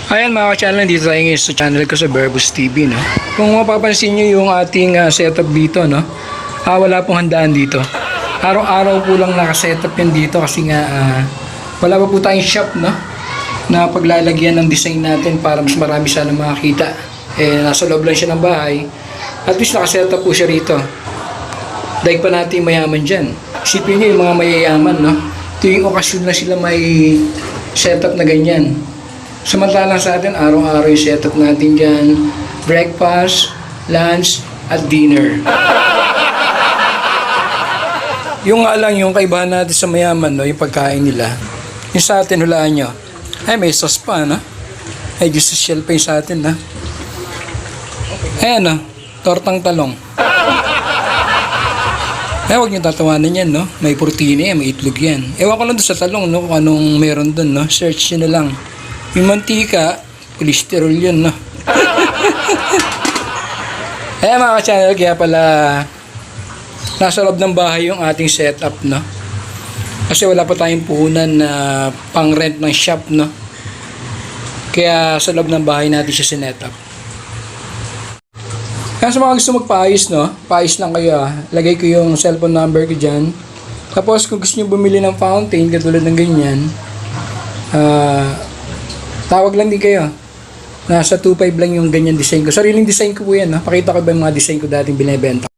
Ayan mga ka-channel, dito tayo ngayon sa channel ko sa Verbos TV, no? Kung mapapansin nyo yung ating setup dito, no? Wala pong handaan dito. Araw-araw po lang nakasetup yan dito kasi nga wala pa po tayong shop, no? Na paglalagyan ng design natin para mas marami sana makakita. Nasa loob lang siya ng bahay. At least nakasetup po siya rito. Daig pa natin mayaman dyan. Isipin nyo yung mga mayayaman, no? Tuwing okasyon na sila may setup na ganyan. Samantalang sa atin, araw-araw yung setup natin dyan. Breakfast, lunch, at dinner. Yung nga lang, yung kaibahan natin sa mayaman, no, yung pagkain nila. Yung sa atin, hulaan nyo. Ay, may sauce pa, no? Ay, just shell pa yung sa atin, no? Ayan, no? Tortang talong. Ay, huwag nyo tatawanan yan, no? May protein yan, may itlog yan. Ewan ko lang doon sa talong, no? Kung anong meron doon, no? Search nyo na lang. Yung mantika, cholesterol yun, no? Ayan mga ka-channel, kaya pala nasa loob ng bahay yung ating setup, no? Kasi wala pa tayong puhunan na pang-rent ng shop, no? Kaya sa loob ng bahay natin siya sinet up. Kaya sa mga gusto magpaayos, no? Paayos lang kayo, Lagay ko yung cellphone number ko dyan. Tapos kung gusto nyo bumili ng fountain, katulad ng ganyan, tawag lang din kayo. Nasa 2.5 lang yung ganyan design ko. Sariling design ko po yan. Pakita ko ba yung mga design ko dating binibenta.